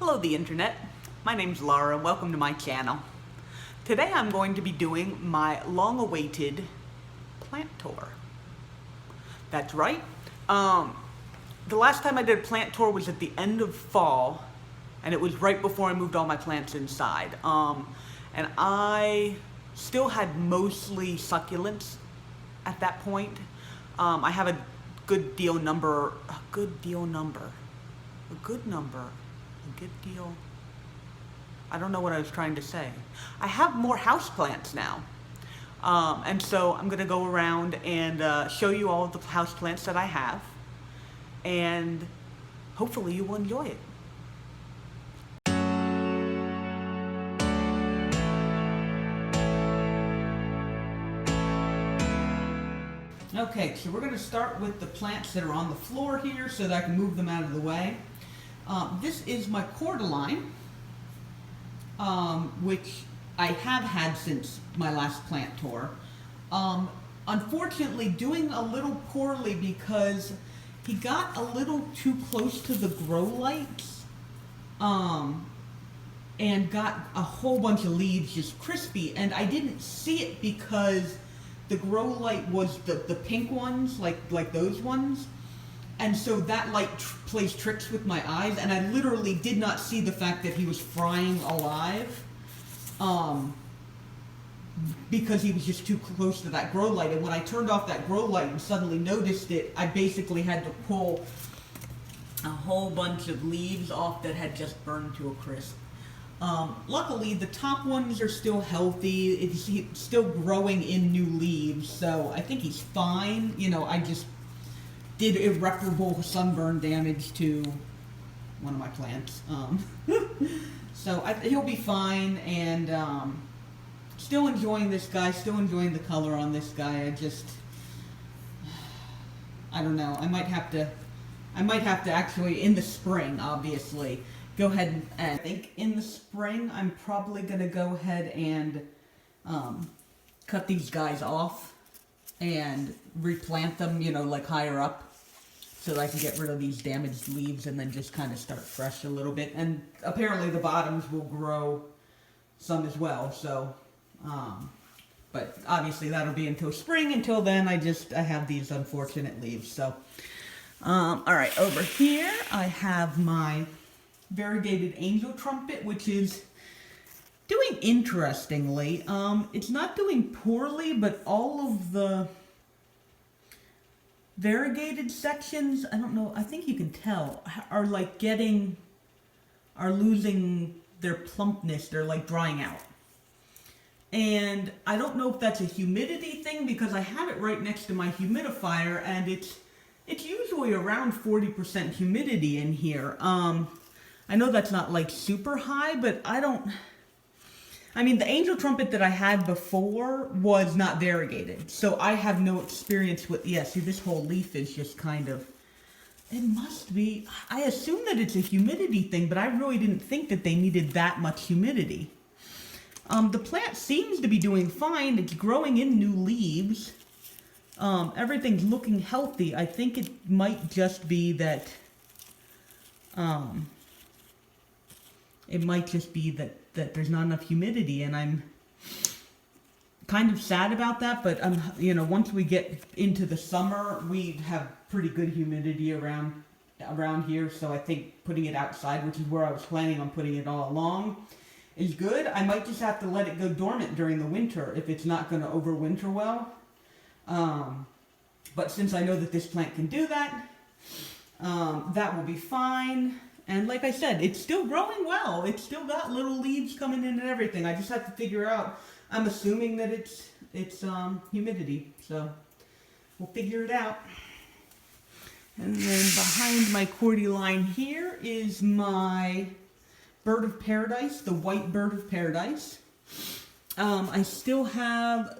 Hello the internet, my name's Laura and welcome to my channel. Today I'm going to be doing my long-awaited plant tour. That's right. The last time I did a plant tour was at the end of fall, and it was right before I moved all my plants inside. And I still had mostly succulents at that point. I have a good number. I don't know what I was trying to say. I have more houseplants now. And so I'm going to go around and show you all of the houseplants that I have. And hopefully you will enjoy it. Okay, so we're going to start with the plants that are on the floor here so that I can move them out of the way. This is my cordyline, which I have had since my last plant tour. Unfortunately, doing a little poorly because he got a little too close to the grow lights, and got a whole bunch of leaves just crispy, and I didn't see it because the grow light was the pink ones, like those ones. And so that light plays tricks with my eyes, and I literally did not see the fact that he was frying alive, because he was just too close to that grow light. And when I turned off that grow light and suddenly noticed it, I basically had to pull a whole bunch of leaves off that had just burned to a crisp. Luckily, the top ones are still healthy. It's still growing in new leaves, so I think he's fine. You know, I just did irreparable sunburn damage to one of my plants. So he'll be fine, and still enjoying this guy, still enjoying the color on this guy. I don't know, I might have to actually, in the spring, obviously, go ahead and I think in the spring, I'm probably going to go ahead and cut these guys off and replant them, you know, like higher up, so that I can get rid of these damaged leaves and then just kind of start fresh a little bit. And apparently the bottoms will grow some as well, so, but obviously that'll be until spring. Until then, I have these unfortunate leaves, so. Alright, over here I have my variegated angel trumpet, which is doing interestingly. It's not doing poorly, but all of the variegated sections, I don't know, I think you can tell, are losing their plumpness. They're like drying out. And I don't know if that's a humidity thing, because I have it right next to my humidifier, and it's usually around 40% humidity in here. I know that's not like super high, but I mean, the angel trumpet that I had before was not variegated, so I have no experience with, yeah, see, this whole leaf is just kind of, it must be, I assume that it's a humidity thing, but I really didn't think that they needed that much humidity. The plant seems to be doing fine. It's growing in new leaves. Everything's looking healthy. I think it might just be that, that there's not enough humidity, and I'm kind of sad about that, but you know, once we get into the summer, we have pretty good humidity around here, so I think putting it outside, which is where I was planning on putting it all along, is good. I might just have to let it go dormant during the winter if it's not going to overwinter well. But since I know that this plant can do that, that will be fine. And like I said, it's still growing well. It's still got little leaves coming in and everything. I just have to figure out, I'm assuming that it's humidity, so we'll figure it out. And then behind my cordyline here is my bird of paradise, the white bird of paradise. I still have,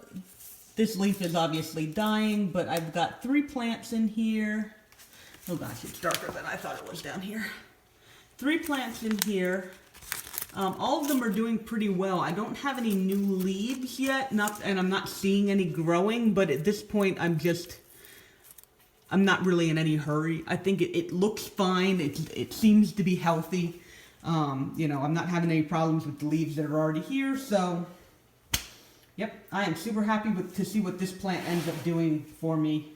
this leaf is obviously dying, but I've got 3 plants in here. Oh gosh, it's darker than I thought it was down here. 3 plants in here. All of them are doing pretty well. I don't have any new leaves yet, and I'm not seeing any growing, but at this point I'm not really in any hurry. I think it looks fine. It seems to be healthy. You know, I'm not having any problems with the leaves that are already here, so yep, I am super happy to see what this plant ends up doing for me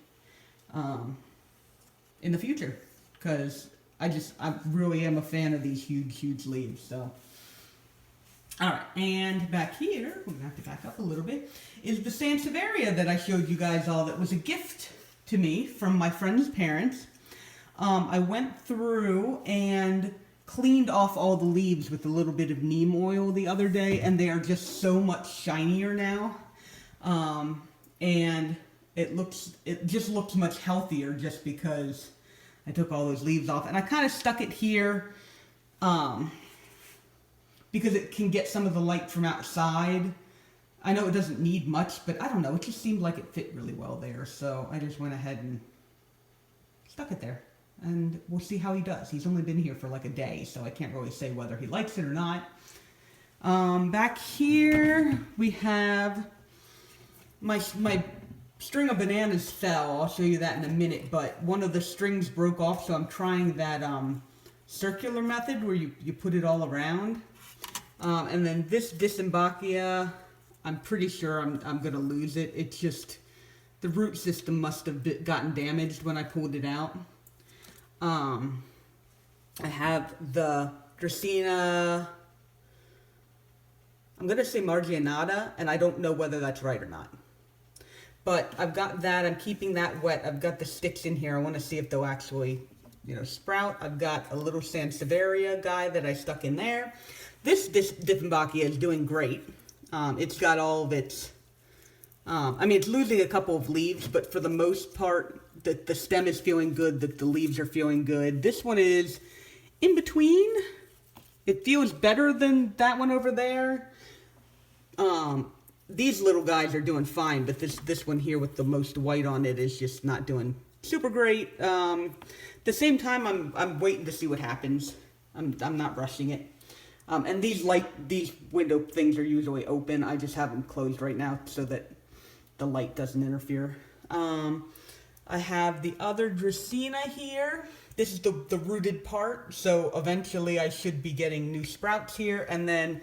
in the future, because I really am a fan of these huge leaves. So, all right, and back here, we're gonna have to back up a little bit, is the Sansevieria that I showed you guys all that was a gift to me from my friend's parents. I went through and cleaned off all the leaves with a little bit of neem oil the other day, and they are just so much shinier now. And it just looks much healthier just because I took all those leaves off. And I kind of stuck it here because it can get some of the light from outside. I know it doesn't need much, but I don't know, it just seemed like it fit really well there. So I just went ahead and stuck it there. And we'll see how he does. He's only been here for like a day, so I can't really say whether he likes it or not. Back here, we have my string of bananas fell. I'll show you that in a minute, but one of the strings broke off, so I'm trying that circular method where you put it all around. And then this Dieffenbachia, I'm pretty sure I'm going to lose it. It's just, the root system must have gotten damaged when I pulled it out. I have the Dracaena, I'm going to say Margianata, and I don't know whether that's right or not. But I've got that, I'm keeping that wet. I've got the sticks in here. I want to see if they'll actually, you know, sprout. I've got a little Sansevieria guy that I stuck in there. This Dieffenbachia is doing great. It's got all of its, I mean, it's losing a couple of leaves, but for the most part, the stem is feeling good, that the leaves are feeling good. This one is in between. It feels better than that one over there. These little guys are doing fine, but this one here with the most white on it is just not doing super great. At the same time, I'm waiting to see what happens. I'm not rushing it. And these window things are usually open. I just have them closed right now so that the light doesn't interfere. I have the other Dracaena here. This is the rooted part, so eventually I should be getting new sprouts here. And then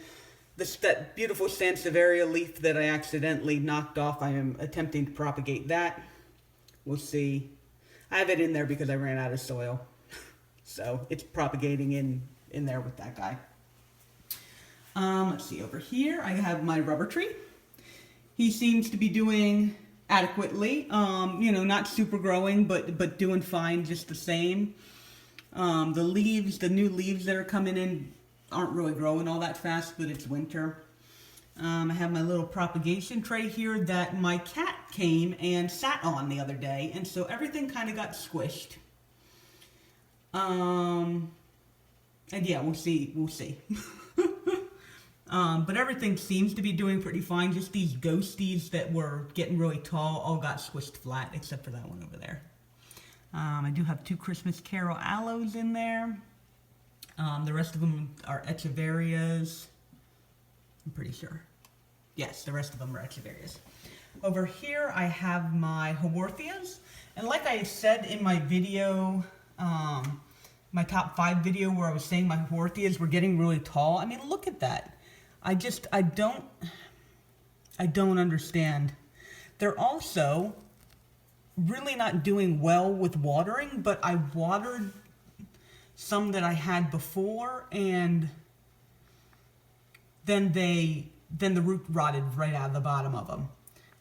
that beautiful Sansevieria leaf that I accidentally knocked off, I am attempting to propagate that. We'll see. I have it in there because I ran out of soil. So it's propagating in there with that guy. Let's see, over here I have my rubber tree. He seems to be doing adequately, you know, not super growing, but doing fine just the same. The new leaves that are coming in aren't really growing all that fast, but it's winter. I have my little propagation tray here that my cat came and sat on the other day, and so everything kind of got squished. And yeah, we'll see. But everything seems to be doing pretty fine. Just these ghosties that were getting really tall all got squished flat, except for that one over there. I do have 2 Christmas Carol aloes in there. The rest of them are Echeverias. I'm pretty sure. Yes, the rest of them are Echeverias. Over here I have my Haworthias. And like I said in my video, my top 5 video where I was saying my Haworthias were getting really tall. I mean, look at that. I don't understand. They're also really not doing well with watering, but I watered some that I had before, and then the root rotted right out of the bottom of them.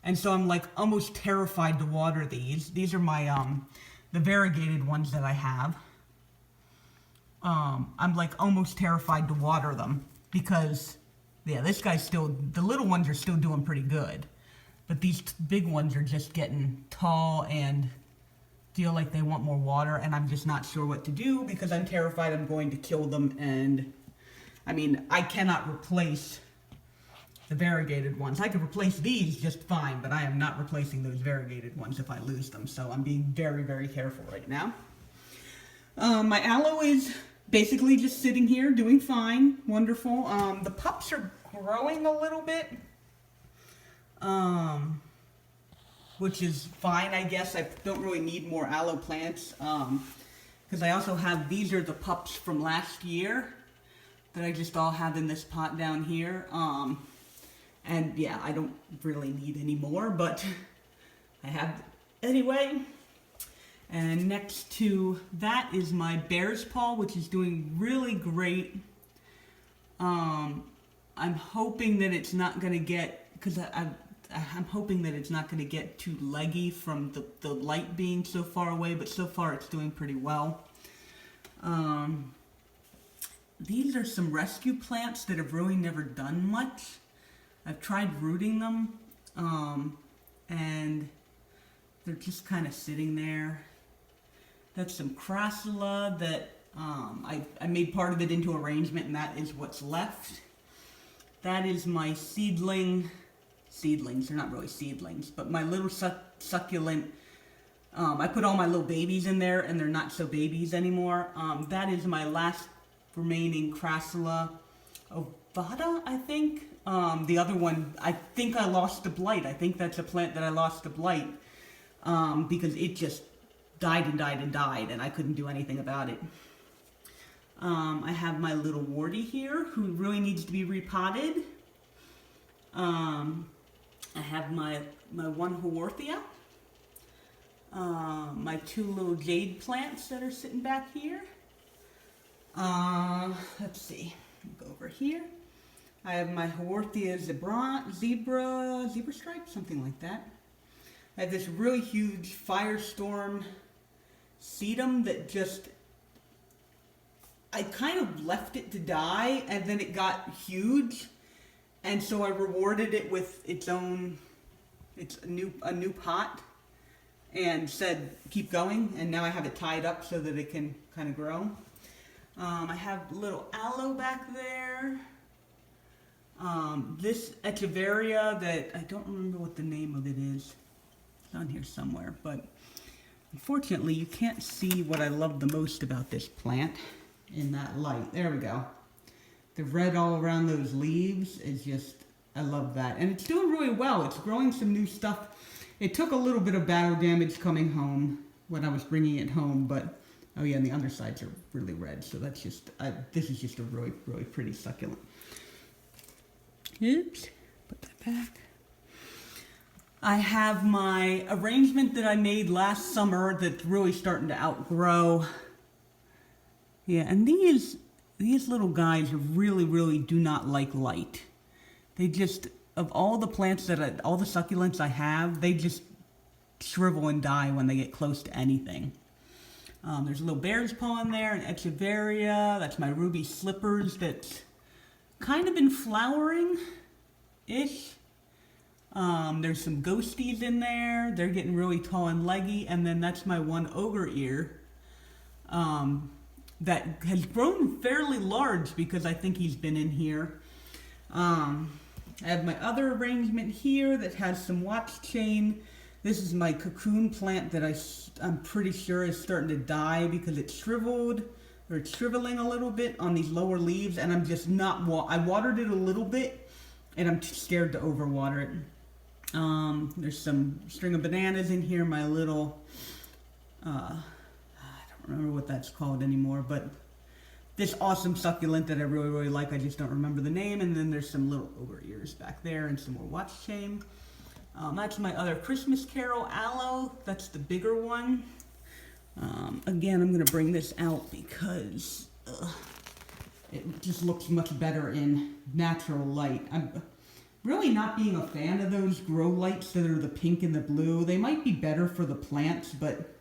And so I'm like almost terrified to water these. These are my, the variegated ones that I have. I'm like almost terrified to water them because, yeah, this guy's still, the little ones are still doing pretty good. But these big ones are just getting tall and feel like they want more water, and I'm just not sure what to do because I'm terrified I'm going to kill them. And I mean, I cannot replace the variegated ones. I could replace these just fine, but I am not replacing those variegated ones if I lose them. So I'm being very, very careful right now. My aloe is basically just sitting here doing fine. Wonderful. The pups are growing a little bit. Which is fine, I guess. I don't really need more aloe plants. Because I also have, these are the pups from last year. that I just all have in this pot down here. And yeah, I don't really need any more, but I have anyway. And next to that is my bear's paw, which is doing really great. I'm hoping that it's not going to get, because I'm hoping that it's not going to get too leggy from the light being so far away, but so far it's doing pretty well. These are some rescue plants that have really never done much. I've tried rooting them, and they're just kind of sitting there. That's some crassula that I made part of it into arrangement, and that is what's left. That is my seedlings, they're not really seedlings, but my little succulent, I put all my little babies in there, and they're not so babies anymore. That is my last remaining crassula ovata, I think. The other one, I think I lost to blight. I think that's a plant that I lost to blight, because it just died and died and died, and I couldn't do anything about it. I have my little warty here, who really needs to be repotted. I have my one Haworthia, my two little jade plants that are sitting back here. Let's see, go over here. I have my Haworthia zebra stripe, something like that. I have this really huge firestorm sedum that just, I kind of left it to die, and then it got huge, and so I rewarded it with a new pot, and said keep going, and now I have it tied up so that it can kind of grow. I have little aloe back there. This echeveria that I don't remember what the name of it is. It's on here somewhere, but unfortunately you can't see what I love the most about this plant in that light. There we go. The red all around those leaves is just, I love that. And it's doing really well. It's growing some new stuff. It took a little bit of battle damage coming home when I was bringing it home, but oh yeah, and the undersides are really red, so that's just, this is just a really, really pretty succulent. Oops, put that back. I have my arrangement that I made last summer that's really starting to outgrow. Yeah, and these little guys really, really do not like light. They just, of all the plants all the succulents I have, they just shrivel and die when they get close to anything. There's a little bear's paw in there, an echeveria. That's my ruby slippers that's kind of been flowering-ish. There's some ghosties in there. They're getting really tall and leggy. And then that's my one ogre ear that has grown fairly large because I think he's been in here. I have my other arrangement here that has some watch chain. This is my cocoon plant that I'm pretty sure is starting to die because it's shriveled, or it's shriveling a little bit on these lower leaves, and I'm just not, I watered it a little bit, and I'm scared to overwater it. There's some string of bananas in here, my little, I don't remember what that's called anymore, but this awesome succulent that I really, really like, I just don't remember the name, and then there's some little ogre ears back there, and some more watch chain. That's my other Christmas Carol aloe. That's the bigger one. Again, I'm going to bring this out because it just looks much better in natural light. I'm really not being a fan of those grow lights that are the pink and the blue. They might be better for the plants, but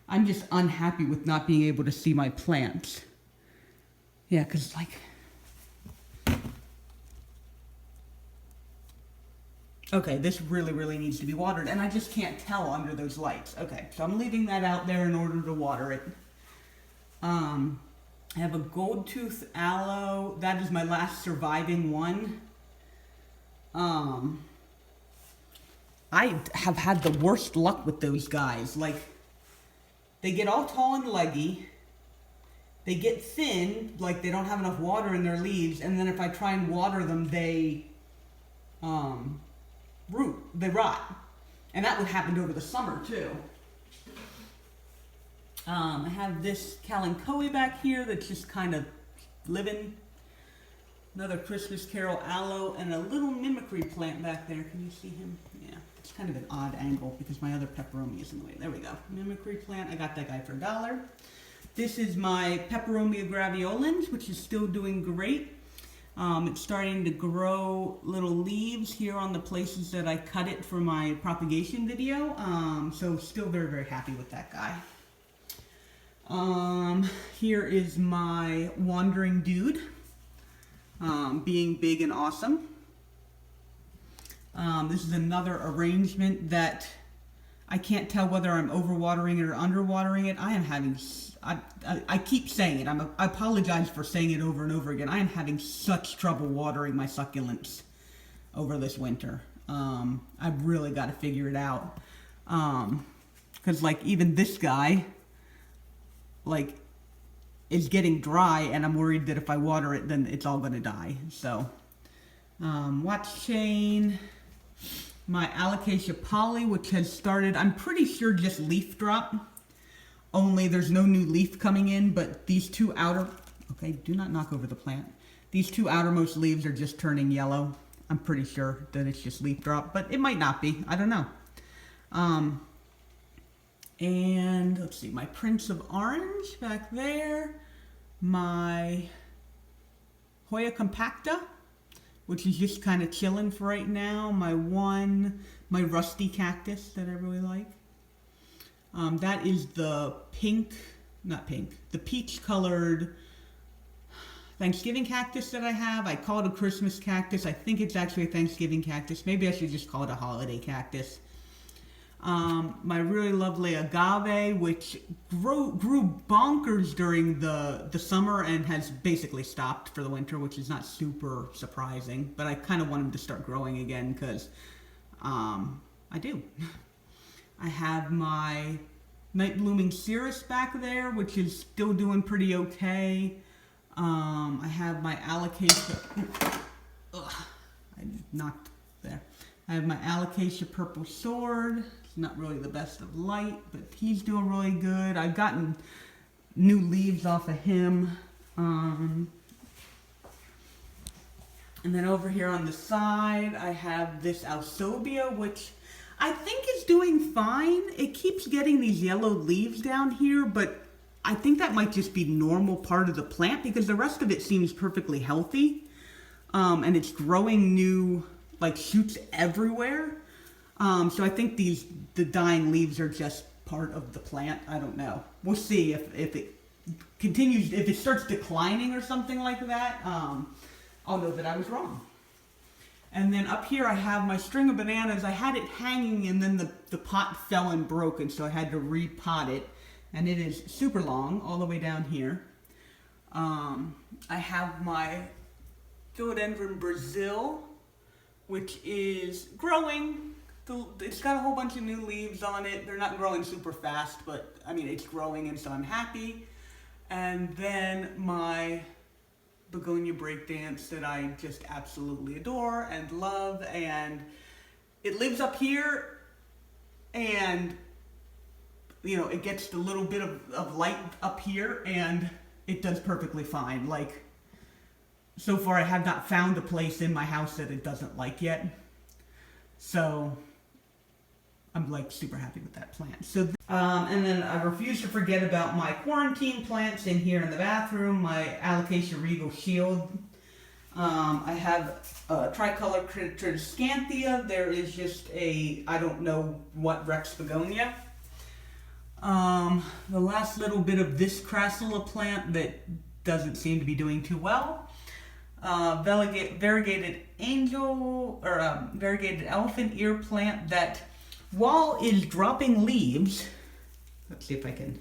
I'm just unhappy with not being able to see my plants. Yeah, because like... Okay, this really, really needs to be watered, and I just can't tell under those lights. Okay, so I'm leaving that out there in order to water it. I have a gold tooth aloe. That is my last surviving one. I have had the worst luck with those guys. Like, they get all tall and leggy. They get thin, like they don't have enough water in their leaves, and then if I try and water them, they rot. And that would happen over the summer too. I have this kalanchoe back here that's just kind of living. Another Christmas Carol aloe and a little mimicry plant back there. Can you see him? Yeah, it's kind of an odd angle because my other peperomia is in the way. There we go. Mimicry plant. I got that guy for $1. This is my peperomia graveolens, which is still doing great. It's starting to grow little leaves here on the places that I cut it for my propagation video. So still very, very happy with that guy. Here is my wandering dude. Being big and awesome. This is another arrangement that I can't tell whether I'm overwatering it or underwatering it. I am having, I keep saying it. I apologize for saying it over and over again. I am having such trouble watering my succulents over this winter. I've really got to figure it out. Because like even this guy, like, is getting dry, and I'm worried that if I water it, then it's all going to die. So, watch chain, my Alocasia poly, which has started, I'm pretty sure just leaf drop, only there's no new leaf coming in, but these two outer, okay, do not knock over the plant. These two outermost leaves are just turning yellow. I'm pretty sure that it's just leaf drop, but it might not be. I don't know. And let's see, my Prince of Orange back there. My Hoya compacta, which is just kind of chilling for right now. My rusty cactus that I really like. That is the the peach colored Thanksgiving cactus that I have. I call it a Christmas cactus. I think it's actually a Thanksgiving cactus. Maybe I should just call it a holiday cactus. My really lovely agave, which grew bonkers during the summer and has basically stopped for the winter, which is not super surprising. But I kind of want him to start growing again because I do. I have my night blooming cirrus back there, which is still doing pretty okay. I have my Alocasia. I knocked there. I have my Alocasia purple sword. Not really the best of light, but he's doing really good. I've gotten new leaves off of him. And then over here on the side, I have this Alsobia, which I think is doing fine. It keeps getting these yellow leaves down here, but I think that might just be normal part of the plant because the rest of it seems perfectly healthy. And it's growing new, like, shoots everywhere. So I think the dying leaves are just part of the plant. I don't know. We'll see if it continues, if it starts declining or something like that. I'll know that I was wrong. And then up here I have my string of bananas. I had it hanging and then the pot fell and broke, and so I had to repot it. And it is super long all the way down here. I have my Philodendron Brazil, which is growing. It's got a whole bunch of new leaves on it. They're not growing super fast, but I mean, it's growing, and so I'm happy. And then my begonia breakdance that I just absolutely adore and love, and it lives up here, and you know, it gets a little bit of light up here, and it does perfectly fine. Like, so far I have not found a place in my house that it doesn't like yet. So I'm like super happy with that plant. So, and then I refuse to forget about my quarantine plants in here in the bathroom. My Alocasia Regal Shield. I have a tricolor Triscanthia. There is just a, I don't know what Rex begonia. The last little bit of this Crassula plant that doesn't seem to be doing too well. Variegated angel, or variegated elephant ear plant that, while is dropping leaves, let's see if I can,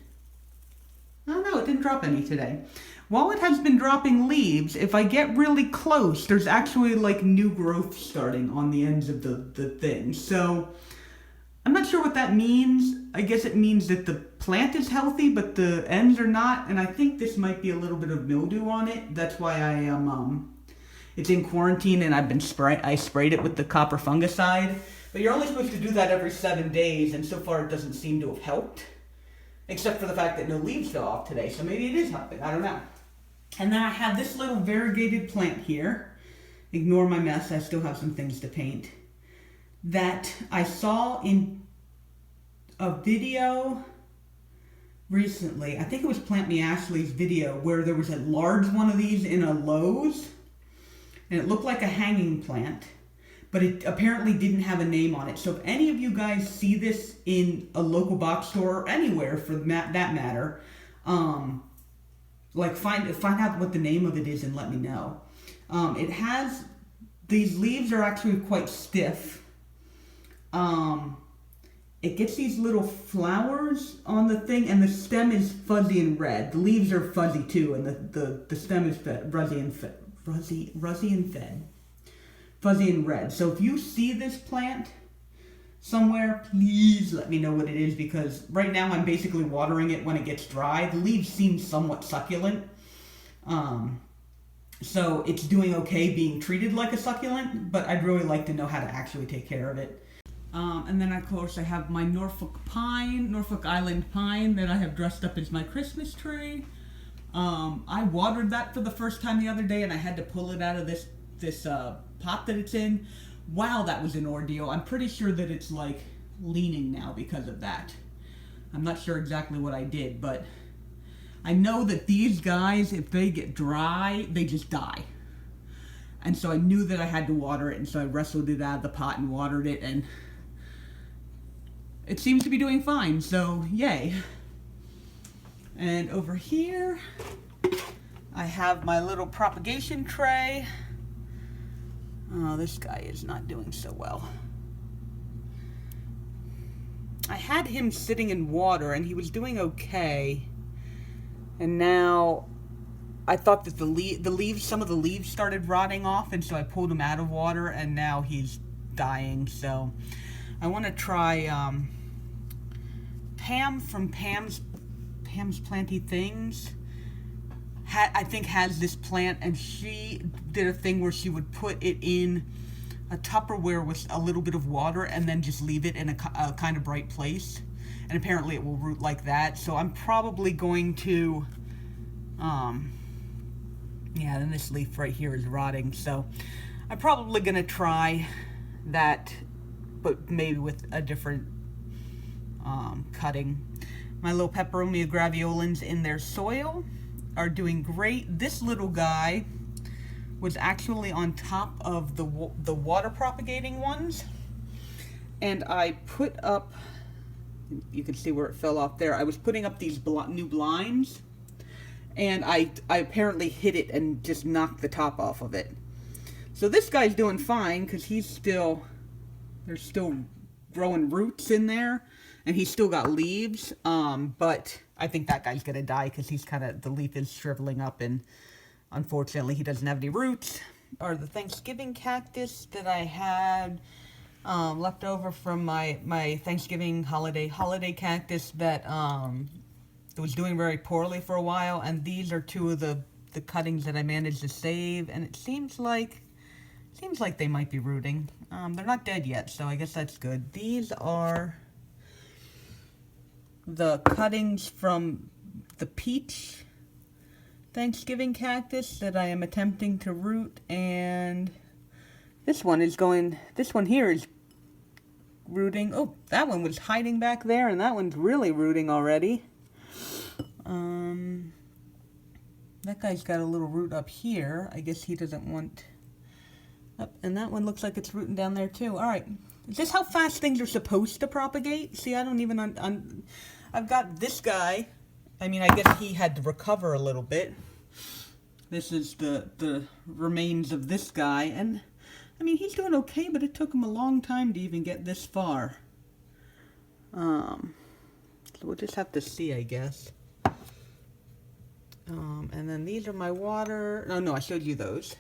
oh no, it didn't drop any today. While it has been dropping leaves, if I get really close, there's actually like new growth starting on the ends of the thing. So I'm not sure what that means. I guess it means that the plant is healthy, but the ends are not. And I think this might be a little bit of mildew on it. That's why I am, it's in quarantine and I sprayed it with the copper fungicide. But you're only supposed to do that every 7 days, and so far it doesn't seem to have helped. Except for the fact that no leaves fell off today, so maybe it is helping, I don't know. And then I have this little variegated plant here. Ignore my mess, I still have some things to paint. That I saw in a video recently. I think it was Plant Me Ashley's video where there was a large one of these in a Lowe's. And it looked like a hanging plant. But it apparently didn't have a name on it. So if any of you guys see this in a local box store or anywhere for that matter, like find out what the name of it is and let me know. It has, these leaves are actually quite stiff. It gets these little flowers on the thing, and the stem is fuzzy and red. The leaves are fuzzy too, and the stem is fuzzy and red. So if you see this plant somewhere, please let me know what it is, because right now I'm basically watering it when it gets dry. The leaves seem somewhat succulent. So it's doing okay being treated like a succulent, but I'd really like to know how to actually take care of it. And then of course I have my Norfolk Island pine that I have dressed up as my Christmas tree. I watered that for the first time the other day, and I had to pull it out of this pot that it's in. Wow, that was an ordeal. I'm pretty sure that it's like leaning now because of that. I'm not sure exactly what I did, but I know that these guys, if they get dry, they just die. And so I knew that I had to water it, and so I wrestled it out of the pot and watered it, and it seems to be doing fine, so yay. And over here, I have my little propagation tray. Oh, this guy is not doing so well. I had him sitting in water, and he was doing okay. And now, I thought that some of the leaves started rotting off, and so I pulled him out of water, and now he's dying. So, I want to try Pam from Pam's Planty Things. I think has this plant, and she did a thing where she would put it in a Tupperware with a little bit of water and then just leave it in a kind of bright place, and apparently it will root like that. So I'm probably going to yeah, then this leaf right here is rotting, so I'm probably gonna try that, but maybe with a different cutting. My little peperomia graveolens in their soil are doing great. This little guy was actually on top of the water propagating ones, and I put up, you can see where it fell off there, I was putting up these new blinds, and I apparently hit it and just knocked the top off of it. So this guy's doing fine, because there's still growing roots in there, and he's still got leaves, but I think that guy's gonna die because the leaf is shriveling up, and unfortunately he doesn't have any roots. Or the Thanksgiving cactus that I had left over from my Thanksgiving holiday cactus that was doing very poorly for a while, and these are two of the cuttings that I managed to save, and it seems like they might be rooting. They're not dead yet, so I guess that's good. These are the cuttings from the peach Thanksgiving cactus that I am attempting to root, and this one here is rooting. Oh, that one was hiding back there, and that one's really rooting already. That guy's got a little root up here. I guess he doesn't want up, and that one looks like it's rooting down there too. All right. Is this how fast things are supposed to propagate? See, I don't even... I've got this guy. I mean, I guess he had to recover a little bit. This is the remains of this guy. And, I mean, he's doing okay, but it took him a long time to even get this far. So we'll just have to see, I guess. And then these are my water... No, I showed you those.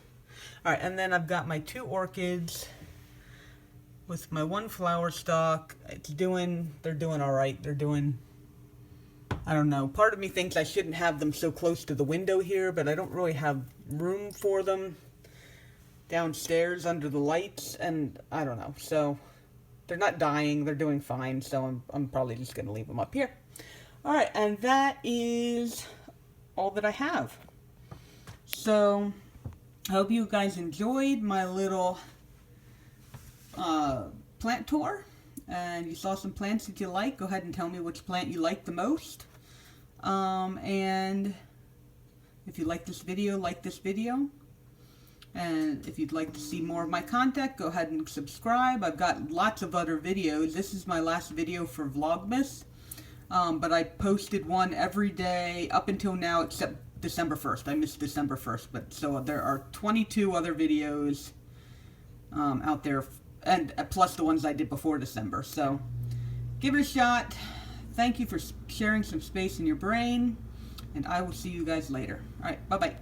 All right, and then I've got my two orchids with my one flower stalk. They're doing all right. They're doing, I don't know. Part of me thinks I shouldn't have them so close to the window here, but I don't really have room for them downstairs under the lights, and I don't know. So they're not dying. They're doing fine, so I'm probably just going to leave them up here. All right, and that is all that I have. So, I hope you guys enjoyed my little plant tour, and you saw some plants that you like. Go ahead and tell me which plant you like the most. And if you like this video. And if you'd like to see more of my content, go ahead and subscribe. I've got lots of other videos. This is my last video for Vlogmas. But I posted one every day up until now except December 1st. I missed December 1st. But so there are 22 other videos out there, and plus the ones I did before December. So give it a shot. Thank you for sharing some space in your brain. And I will see you guys later. Alright, bye-bye.